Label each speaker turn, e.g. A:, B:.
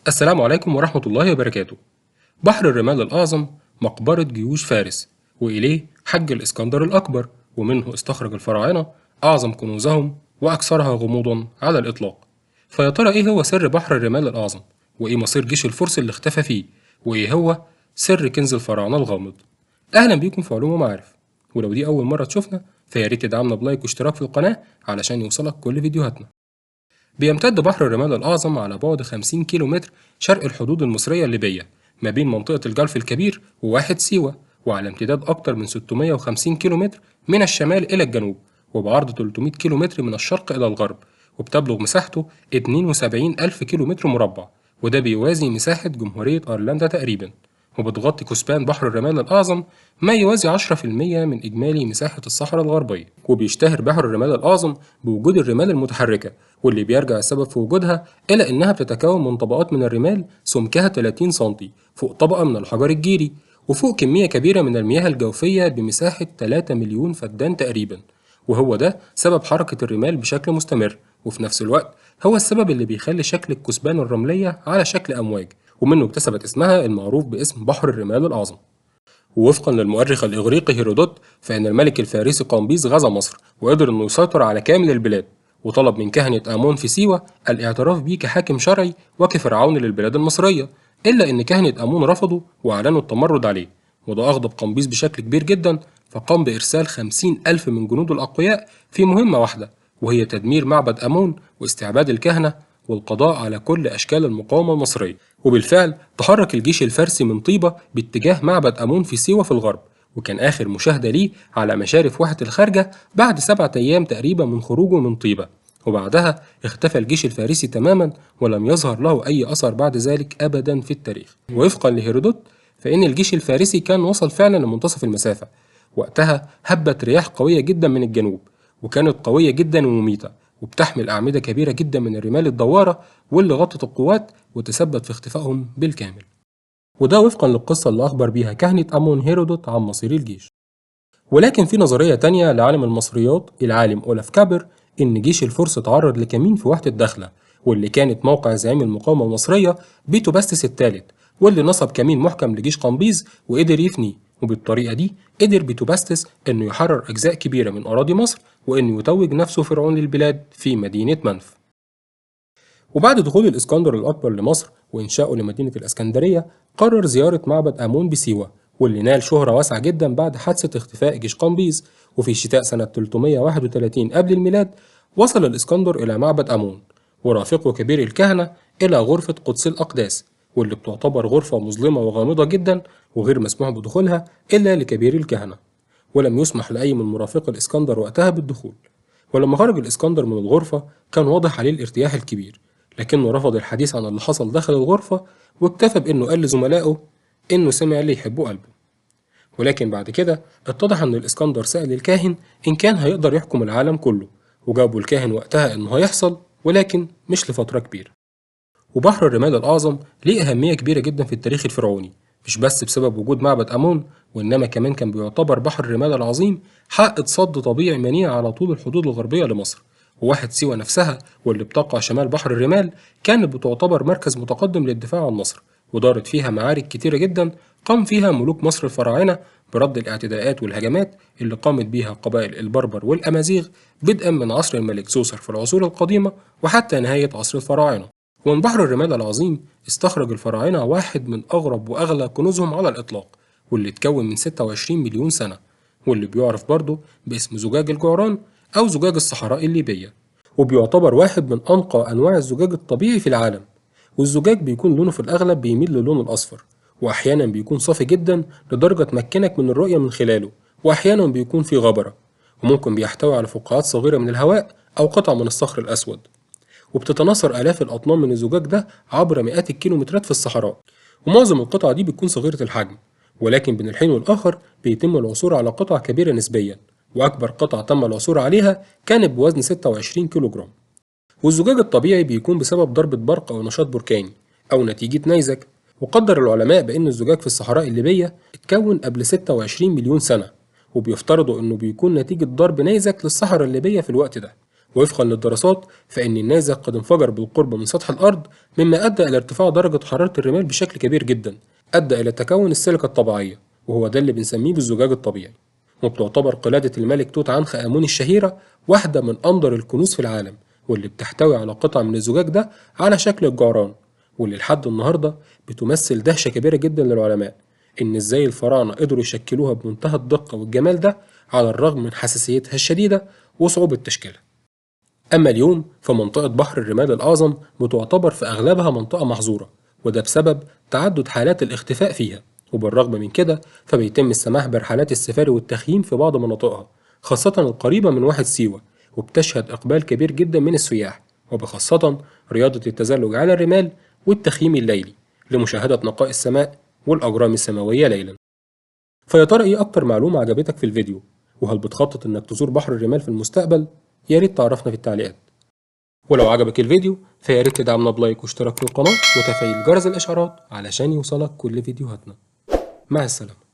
A: السلام عليكم ورحمة الله وبركاته. بحر الرمال الأعظم مقبرة جيوش فارس، وإليه حج الإسكندر الأكبر، ومنه استخرج الفراعنة أعظم كنوزهم وأكثرها غموضا على الإطلاق. فيا ترى إيه هو سر بحر الرمال الأعظم؟ وإيه مصير جيش الفرس اللي اختفى فيه؟ وإيه هو سر كنز الفراعنة الغامض؟ أهلا بيكم في علوم ومعارف، ولو دي أول مرة تشوفنا فيا ريت تدعمنا بلايك واشتراك في القناة علشان يوصلك كل فيديوهاتنا. بيمتد بحر الرمال الأعظم على بعد 50 كيلومتر شرق الحدود المصرية الليبية، ما بين منطقة الجلف الكبير وواحد سيوة، وعلى امتداد أكتر من 650 كيلومتر من الشمال إلى الجنوب، وبعرض 300 كيلومتر من الشرق إلى الغرب، وبتبلغ مساحته 72 ألف كيلومتر مربع، وده بيوازي مساحة جمهورية أيرلندا تقريبا. وبتغطي كثبان بحر الرمال الأعظم ما يوازي 10% من إجمالي مساحة الصحراء الغربية. وبيشتهر بحر الرمال الأعظم بوجود الرمال المتحركة، واللي بيرجع السبب في وجودها إلى إنها بتتكون من طبقات من الرمال سمكها 30 سنتي فوق طبقة من الحجر الجيري، وفوق كمية كبيرة من المياه الجوفية بمساحة 3 مليون فدان تقريبا. وهو ده سبب حركة الرمال بشكل مستمر، وفي نفس الوقت هو السبب اللي بيخلي شكل الكثبان الرملية على شكل أمواج، ومنه اكتسبت اسمها المعروف باسم بحر الرمال الأعظم. ووفقا للمؤرخ الإغريقي هيرودوت، فإن الملك الفارسي قامبيز غزا مصر وقدر إنه يسيطر على كامل البلاد، وطلب من كهنة آمون في سيوة الاعتراف بيه كحاكم شرعي وكفرعون للبلاد المصرية، إلا إن كهنة آمون رفضوا وأعلنوا التمرد عليه، وده أغضب قامبيز بشكل كبير جدا، فقام بإرسال 50 ألف من جنوده الأقوياء في مهمة واحدة، وهي تدمير معبد آمون واستعباد الكهنة والقضاء على كل أشكال المقاومة المصرية. وبالفعل تحرك الجيش الفارسي من طيبة باتجاه معبد آمون في سيوة في الغرب، وكان آخر مشاهدة ليه على مشارف واحة الخارجة بعد 7 أيام تقريبا من خروجه من طيبة، وبعدها اختفى الجيش الفارسي تماما ولم يظهر له أي أثر بعد ذلك أبدا في التاريخ. وفقا لهيرودوت، فإن الجيش الفارسي كان وصل فعلا لمنتصف المسافة، وقتها هبت رياح قوية جدا من الجنوب، وكانت قوية جدا ومميتة، وبتحمل أعمدة كبيرة جدا من الرمال الدوارة واللي غطت القوات وتسبب في اختفائهم بالكامل. وده وفقا للقصة اللي أخبر بيها كهنة أمون هيرودوت عن مصير الجيش. ولكن في نظرية تانية لعالم المصريات العالم أولاف كابر، إن جيش الفرس تعرض لكمين في وحدة دخلة، واللي كانت موقع زعيم المقاومة المصرية بيتوبستس الثالث، واللي نصب كمين محكم لجيش قمبيز وقدر يفنيه، وبالطريقة دي قدر بيتوبستس إنه يحرر أجزاء كبيرة من أراضي مصر، وإنه يتوج نفسه فرعون البلاد في مدينة منف. وبعد دخول الإسكندر الأكبر لمصر وإنشائه لمدينة الإسكندرية، قرر زيارة معبد آمون بسيوة، واللي نال شهرة واسعة جدا بعد حادثة اختفاء جيش قمبيز. وفي شتاء سنة 331 قبل الميلاد وصل الإسكندر إلى معبد آمون ورافقه كبير الكهنة إلى غرفة قدس الأقداس، واللي بتعتبر غرفة مظلمة وغامضة جدا وغير مسموح بدخولها إلا لكبير الكهنة، ولم يسمح لأي من مرافق الإسكندر وقتها بالدخول. ولما خرج الإسكندر من الغرفة كان واضح عليه الارتياح الكبير، لكنه رفض الحديث عن اللي حصل داخل الغرفة، واكتفى بإنه قال لزملائه إنه سمع اللي يحبه قلبه. ولكن بعد كده اتضح إن الإسكندر سأل الكاهن إن كان هيقدر يحكم العالم كله، وجابوا الكاهن وقتها إنه هيحصل، ولكن مش لفترة كبيرة. وبحر الرمال الأعظم ليه أهمية كبيرة جدا في التاريخ الفرعوني، مش بس بسبب وجود معبد آمون، وإنما كمان كان بيعتبر بحر الرمال العظيم حائط صد طبيعي منيع على طول الحدود الغربية لمصر. وواحد سيوة نفسها واللي بتقع شمال بحر الرمال كانت بتعتبر مركز متقدم للدفاع عن مصر، ودارت فيها معارك كتيرة جدا قام فيها ملوك مصر الفراعنة برد الاعتداءات والهجمات اللي قامت بيها قبائل البربر والأمازيغ، بدءا من عصر الملك سوسر في العصور القديمة وحتى نهاية عصر الفراعنة. ومن بحر الرمال العظيم استخرج الفراعنة واحد من أغرب وأغلى كنوزهم على الإطلاق، واللي اتكون من 26 مليون سنة، واللي بيعرف برضه باسم زجاج الجعران أو زجاج الصحراء الليبية، وبيعتبر واحد من أنقى أنواع الزجاج الطبيعي في العالم. والزجاج بيكون لونه في الأغلب بيميل للون الأصفر، وأحيانا بيكون صافي جدا لدرجة تمكنك من الرؤية من خلاله، وأحيانا بيكون فيه غبرة، وممكن بيحتوي على فقاعات صغيرة من الهواء أو قطع من الصخر الأسود. وبتتناثر آلاف الأطنان من الزجاج ده عبر مئات الكيلومترات في الصحراء، ومعظم القطع دي بتكون صغيرة الحجم، ولكن بين الحين والآخر بيتم العثور على قطع كبيرة نسبيا، وأكبر قطعة تم العثور عليها كانت بوزن 26 كيلو جرام. والزجاج الطبيعي بيكون بسبب ضربة برق أو نشاط بركاني أو نتيجة نيزك، وقدر العلماء بأن الزجاج في الصحراء الليبية اتكون قبل 26 مليون سنة، وبيفترضوا أنه بيكون نتيجة ضرب نيزك للصحراء الليبية في الوقت ده. ووفقا للدراسات فإن النيزك قد انفجر بالقرب من سطح الأرض، مما أدى إلى ارتفاع درجة حرارة الرمال بشكل كبير جدا، أدى إلى تكون السيليكا الطبيعية، وهو ده اللي بنسميه بالزجاج الطبيعي. وبتعتبر قلادة الملك توت عنخ آمون الشهيرة واحدة من أندر الكنوز في العالم، واللي بتحتوي على قطع من الزجاج ده على شكل الجعران، واللي لحد النهاردة بتمثل دهشة كبيرة جدا للعلماء إن إزاي الفراعنة قدروا يشكلوها بمنتهى الدقة والجمال ده على الرغم من حساسيتها الشديدة وصعوبة تشكيلها. أما اليوم فمنطقة بحر الرمال الأعظم بتعتبر في أغلبها منطقة محظورة، وده بسبب تعدد حالات الاختفاء فيها، وبالرغم من كده فبيتم السماح برحلات السفاري والتخييم في بعض مناطقها، خاصة القريبة من واحد سيوة، وبتشهد إقبال كبير جدا من السياح، وبخاصة رياضة التزلج على الرمال والتخييم الليلي لمشاهدة نقاء السماء والأجرام السماوية ليلا. فيا ترى إيه أكتر معلومة عجبتك في الفيديو؟ وهل بتخطط إنك تزور بحر الرمال في المستقبل؟ يا ريت تعرفنا في التعليقات. ولو عجبك الفيديو فيا ريت تدعمنا بلايك واشتراك في القناة وتفعيل جرس الإشعارات علشان يوصلك كل فيديوهاتنا. مع السلامة.